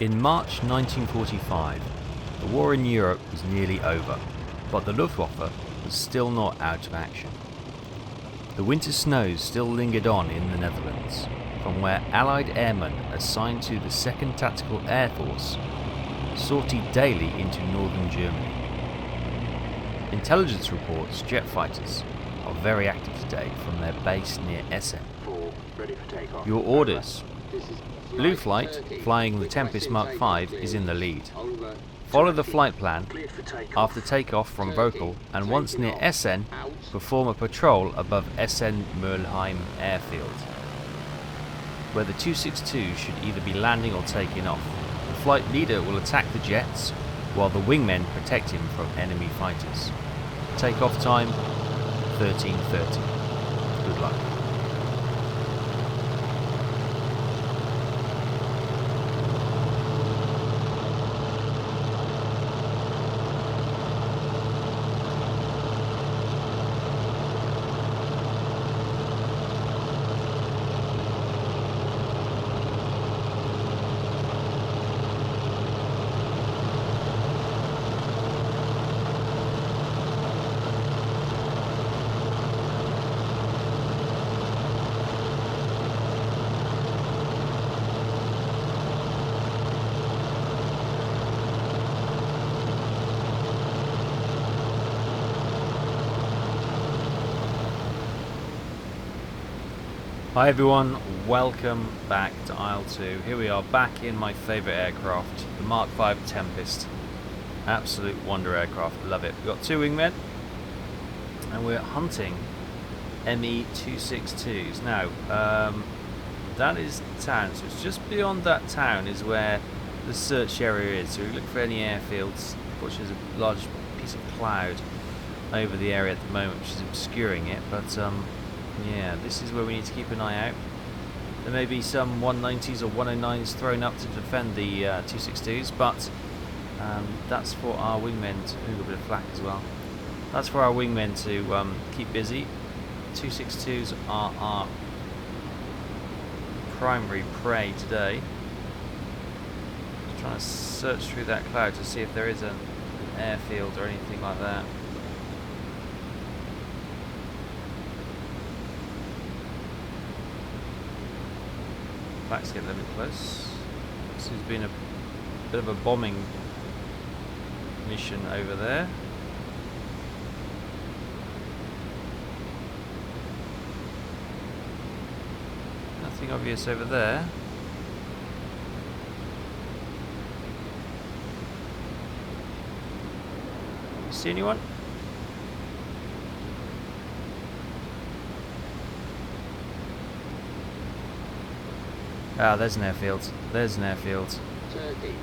In March 1945, the war in Europe was nearly over, but the Luftwaffe was still not out of action. The winter snows still lingered on in the Netherlands, from where Allied airmen assigned to the 2nd Tactical Air Force sortied daily into northern Germany. Intelligence reports jet fighters are very active today from their base near Essen. Your orders. Blue Flight, flying the Tempest MkV, is in the lead. Follow the flight plan after takeoff from Vocal, and once near Essen, perform a patrol above Essen-Mülheim airfield, where the 262 should either be landing or taking off. The flight leader will attack the jets, while the wingmen protect him from enemy fighters. Takeoff time 13:30. Good luck. Hi everyone, welcome back to IL-2. Here we are back in my favourite aircraft, the Mark V Tempest. Absolute wonder aircraft, love it. We've got two wingmen and we're hunting ME262's. Now, that is the town, so it's just beyond that town is where the search area is. So we look for any airfields. Unfortunately, there's a large piece of cloud over the area at the moment which is obscuring it, but yeah, this is where we need to keep an eye out. There may be some 190s or 109s thrown up to defend the 262s, but that's for our wingmen to ooh, a bit of flak as well. That's for our wingmen to keep busy. 262s are our primary prey today. Just trying to search through that cloud to see if there is an airfield or anything like that. Let's get a little bit close. This has been a bit of a bombing mission over there. Nothing obvious over there. You see anyone? Ah, there's an airfield. There's an airfield. Turkey,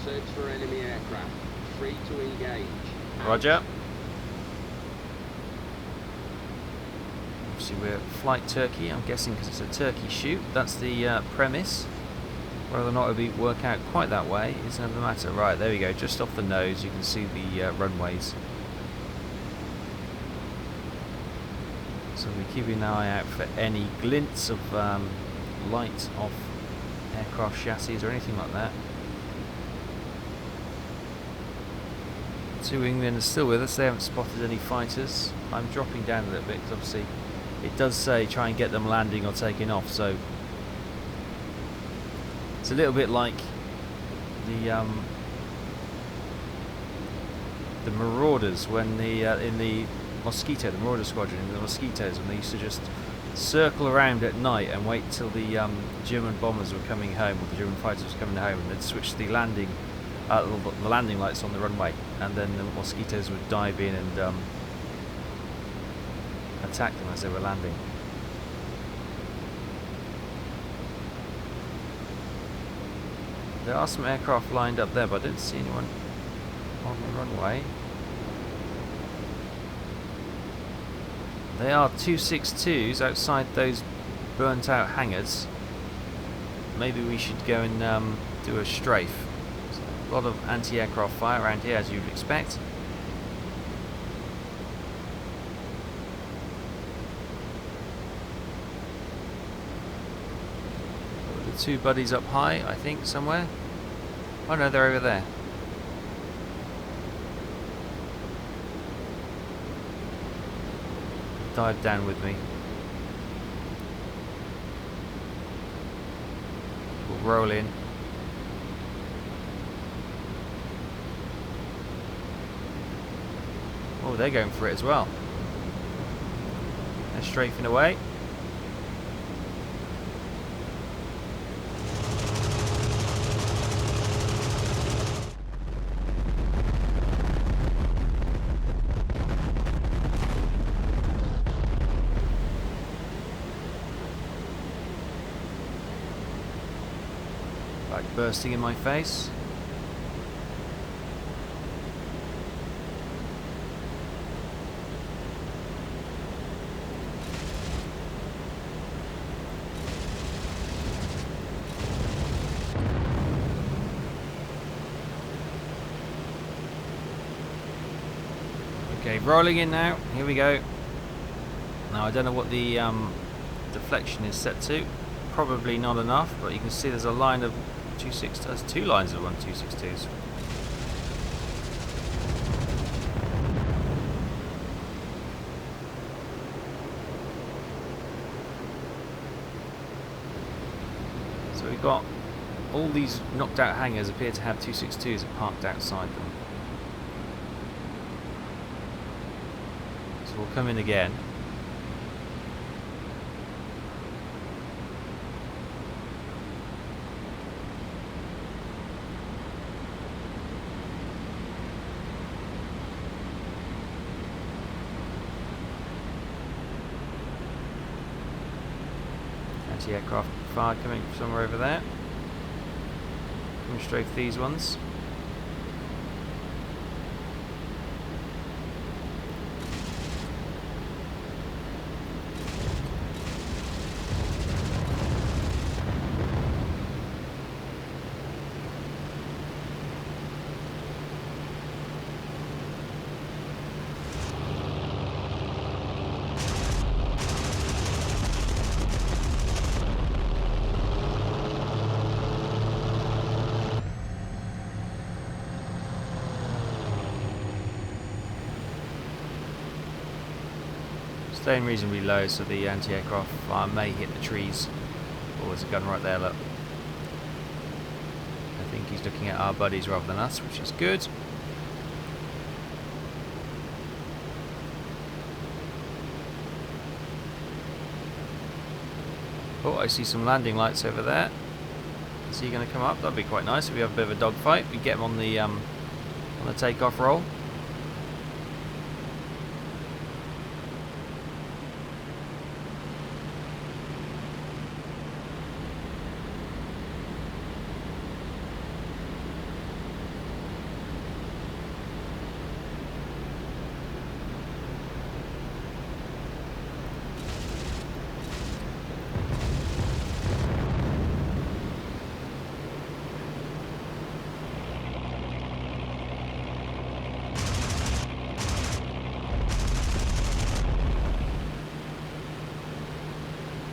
search for enemy aircraft. Free to engage. Roger. Obviously we're flight Turkey, I'm guessing because it's a Turkey shoot. That's the premise. Whether or not it'll work out quite that way is another matter. Right, there we go. Just off the nose you can see the runways. So we're keeping an eye out for any glints of light off aircraft chassis or anything like that. Two wingmen are still with us. They haven't spotted any fighters. I'm dropping down a little bit because obviously it does say try and get them landing or taking off, so it's a little bit like the Marauders when in the Mosquito, the Marauder Squadron in the Mosquitoes, when they used to just circle around at night and wait till the German bombers were coming home, or the German fighters were coming home, and they'd switch the landing lights on the runway, and then the Mosquitoes would dive in and attack them as they were landing. There are some aircraft lined up there, but I don't see anyone on the runway. They are 262s outside those burnt out hangars. Maybe we should go and do a strafe. A lot of anti-aircraft fire around here, as you'd expect. The two buddies up high, I think, somewhere. Oh no, they're over there. Dive down with me. We'll roll in. Oh, they're going for it as well. They're strafing away. Back bursting in my face. Okay, rolling in now. Here we go. Now I don't know what the deflection is set to. Probably not enough, but you can see there's a line of 262's. There's two lines of 262's. So we've got all these knocked out hangars appear to have 262's parked outside them. So we'll come in again. Anti-aircraft fire coming from somewhere over there. Coming straight for these ones. Staying reasonably low so the anti-aircraft fire may hit the trees. Oh, there's a gun right there, look. I think he's looking at our buddies rather than us, which is good. Oh, I see some landing lights over there. Is he going to come up? That'd be quite nice if we have a bit of a dogfight. We get him on the takeoff roll.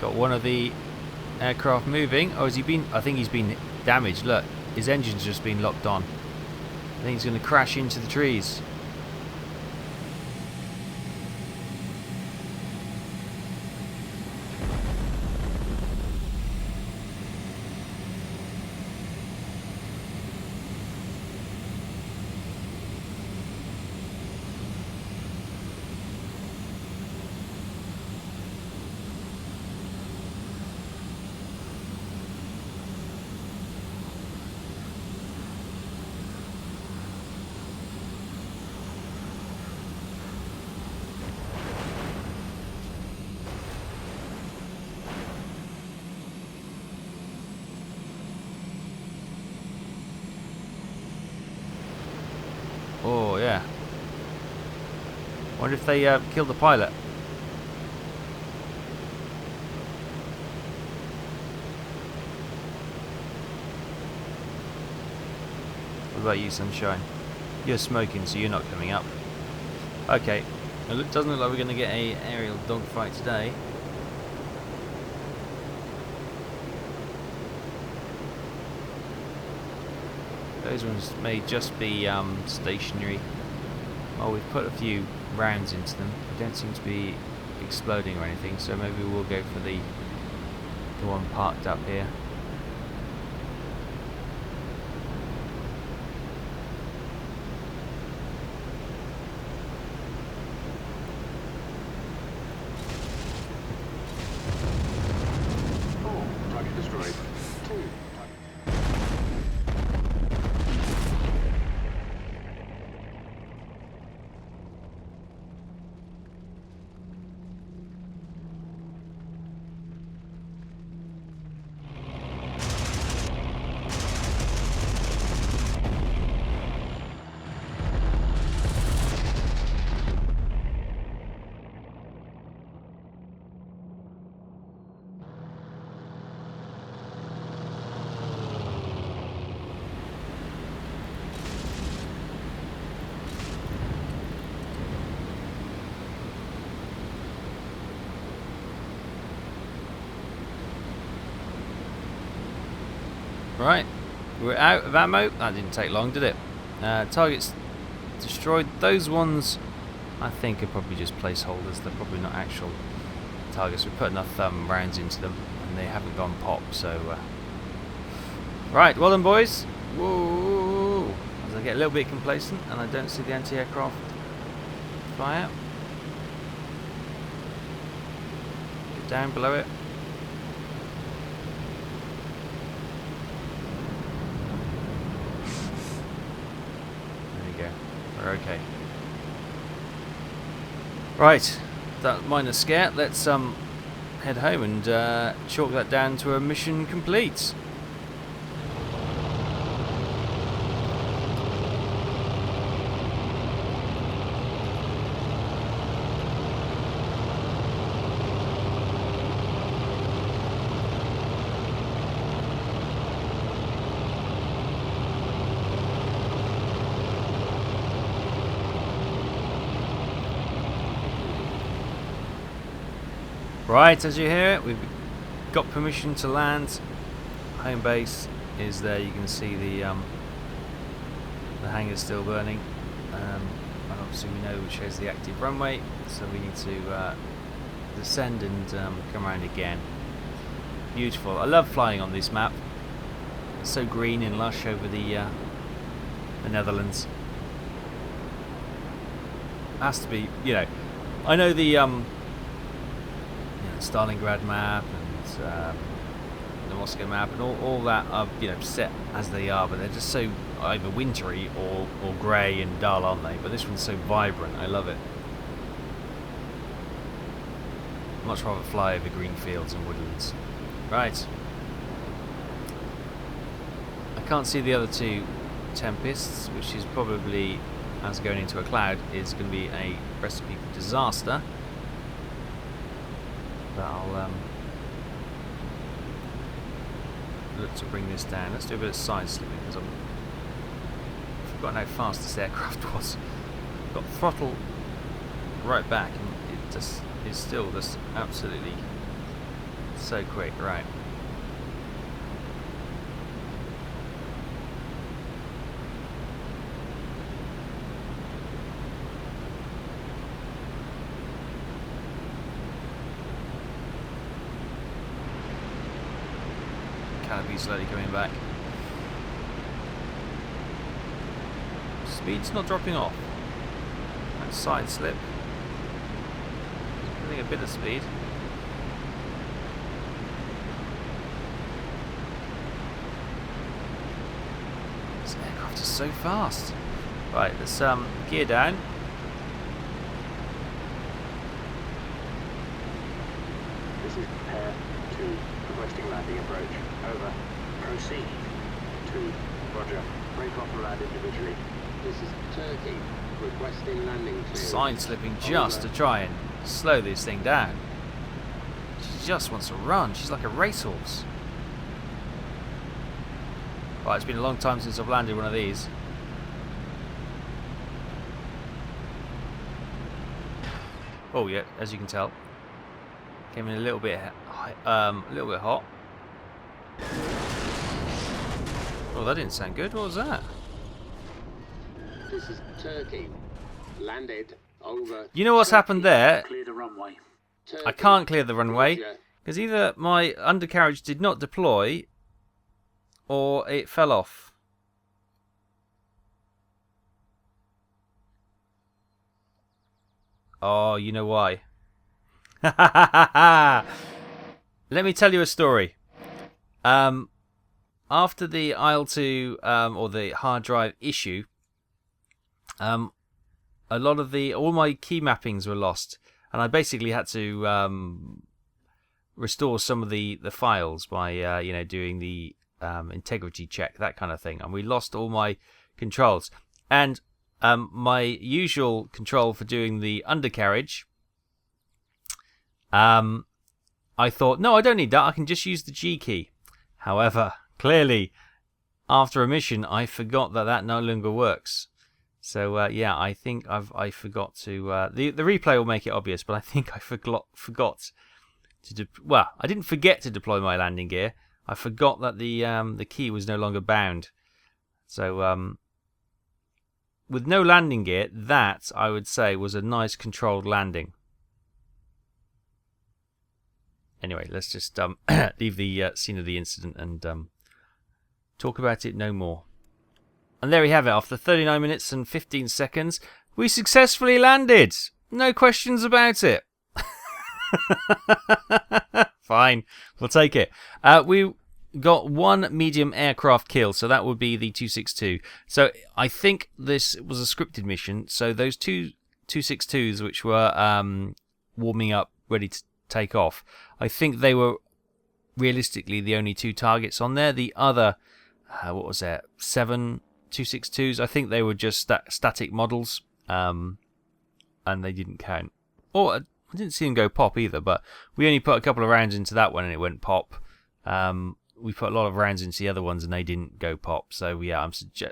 Got one of the aircraft moving. Oh, has he been? I think he's been damaged. Look, his engine's just been locked on. I think he's going to crash into the trees. Oh yeah. Wonder if they killed the pilot. What about you, Sunshine? You're smoking, so you're not coming up. Okay. It doesn't look like we're going to get an aerial dogfight today. Those ones may just be stationary. Oh, we've put a few rounds into them. They don't seem to be exploding or anything, so maybe we'll go for the one parked up here. Target destroyed. 2. Right, we're out of ammo. That didn't take long, did it? Targets destroyed. Those ones, I think, are probably just placeholders. They're probably not actual targets. We put enough rounds into them, and they haven't gone pop. So, right, well done, boys. Whoa! As I get a little bit complacent, and I don't see the anti-aircraft fly out. Get down below it. We're okay. Right, that minor scare. Let's head home and chalk that down to a mission complete. Right, as you hear it, we've got permission to land. Home base is there. You can see the hangar's still burning, and obviously we know it shows the active runway, so we need to descend and come around again. Beautiful. I love flying on this map. It's so green and lush over the Netherlands. Has to be, you know. I know the Stalingrad map and the Moscow map and all that are, you know, set as they are, but they're just so either wintry or grey and dull, aren't they? But this one's so vibrant. I love it. Much rather fly over green fields and woodlands. Right. I can't see the other two Tempests, which is probably, as going into a cloud, is going to be a recipe for disaster. But I'll look to bring this down. Let's do a bit of side slipping because I've forgotten how fast this aircraft was. Got throttle right back and it just is still just absolutely so quick. Right. Canopy slowly coming back. Speed's not dropping off. And side slip. Getting a bit of speed. This aircraft is so fast. Right, let's gear down. This is Pair 2, requesting landing approach. Over. Proceed. 2. Roger. Break off and land individually. This is Turkey, requesting landing clearance. Side slipping just to try and slow this thing down. She just wants to run. She's like a racehorse. Right, it's been a long time since I've landed one of these. Oh yeah, as you can tell, came in a little bit hot. Oh, that didn't sound good. What was that? This is Turkey. Landed over. You know what's happened there? Clear the runway. I can't clear the runway because either my undercarriage did not deploy or it fell off. Oh, you know why? Let me tell you a story. After the IL-2 or the hard drive issue, a lot of all my key mappings were lost, and I basically had to restore some of the files by doing the integrity check, that kind of thing, and we lost all my controls. And my usual control for doing the undercarriage, I thought, no, I don't need that. I can just use the G key. However, clearly, after a mission, I forgot that no longer works. So yeah, I think I forgot to. The replay will make it obvious, but I think I forgot to. Well, I didn't forget to deploy my landing gear. I forgot that the key was no longer bound. So with no landing gear, that I would say was a nice controlled landing. Anyway, let's just leave the scene of the incident and talk about it no more. And there we have it. After 39 minutes and 15 seconds, we successfully landed. No questions about it. Fine, we'll take it. We got one medium aircraft kill, so that would be the 262. So I think this was a scripted mission. So those two 262's, which were warming up, ready to take off, I think they were realistically the only two targets on there. The other, what was there, 7 262's, I think they were just static models, and they didn't count. Or I didn't see them go pop either, but we only put a couple of rounds into that one and it went pop. We put a lot of rounds into the other ones and they didn't go pop. So yeah,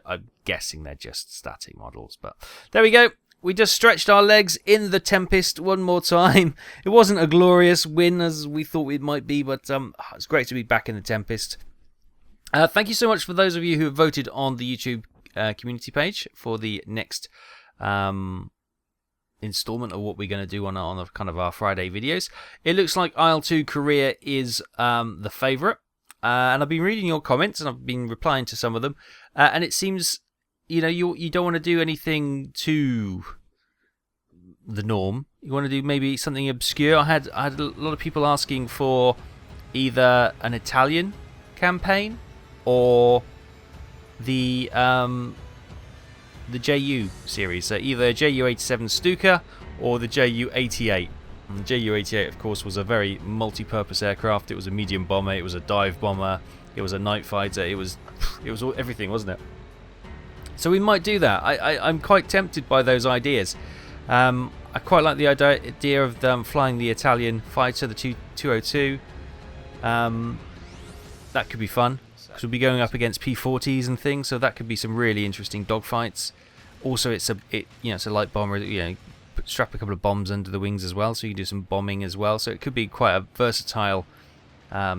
I'm guessing they're just static models. But there we go. We just stretched our legs in the Tempest one more time. It wasn't a glorious win as we thought it might be, but it's great to be back in the Tempest. Thank you so much for those of you who have voted on the YouTube community page for the next installment of what we're going to do on the kind of our Friday videos. It looks like IL-2 Korea is the favourite, and I've been reading your comments and I've been replying to some of them, and it seems you don't want to do anything too the norm. You want to do maybe something obscure. I had a lot of people asking for either an Italian campaign or the JU series, so either JU-87 Stuka or the JU-88. And the JU-88, of course, was a very multi-purpose aircraft. It was a medium bomber, it was a dive bomber, it was a night fighter, it was all, everything, wasn't it? So we might do that. I'm quite tempted by those ideas. I quite like the idea of them flying the Italian fighter, the 202. That could be fun, because we'll be going up against P-40s and things, so that could be some really interesting dogfights. Also, it's a light bomber. Strap a couple of bombs under the wings as well, so you can do some bombing as well. So it could be quite a versatile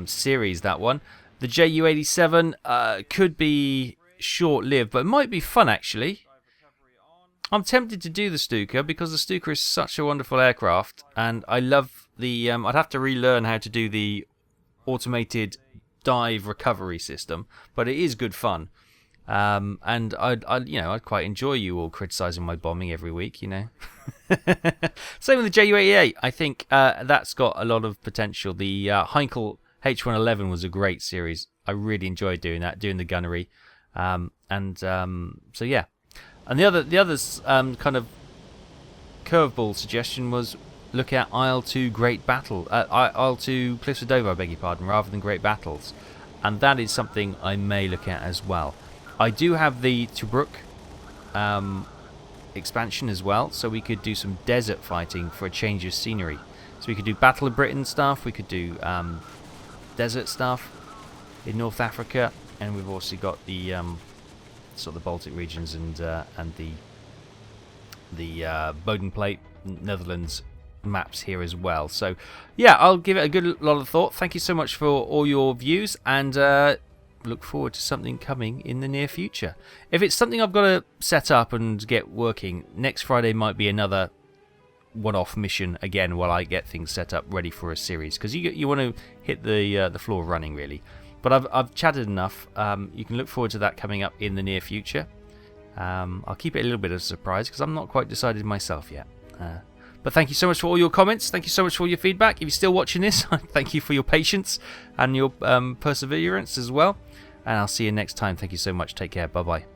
series, that one. The JU-87 could be short-lived, but it might be fun actually. I'm tempted to do the Stuka because the Stuka is such a wonderful aircraft, and I love the. I'd have to relearn how to do the automated dive recovery system, but it is good fun. And I'd quite enjoy you all criticising my bombing every week, Same with the JU-88. I think that's got a lot of potential. The Heinkel H111 was a great series. I really enjoyed doing that, doing the gunnery. So yeah. And the other kind of curveball suggestion was look at IL-2 Great Battle, IL-2 Cliffs of Dover, I beg your pardon, rather than Great Battles, and that is something I may look at as well. I do have the Tobruk expansion as well, so we could do some desert fighting for a change of scenery. So we could do Battle of Britain stuff, we could do desert stuff in North Africa, and we've also got the sort of the Baltic regions and the Boden Plate, Netherlands maps here as well. So yeah, I'll give it a good lot of thought. Thank you so much for all your views, and look forward to something coming in the near future. If it's something I've got to set up and get working, next Friday might be another one-off mission again while I get things set up ready for a series, because you want to hit the floor running really. But I've chatted enough. You can look forward to that coming up in the near future. I'll keep it a little bit of a surprise because I'm not quite decided myself yet. But thank you so much for all your comments. Thank you so much for all your feedback. If you're still watching this, thank you for your patience and your perseverance as well. And I'll see you next time. Thank you so much. Take care. Bye-bye.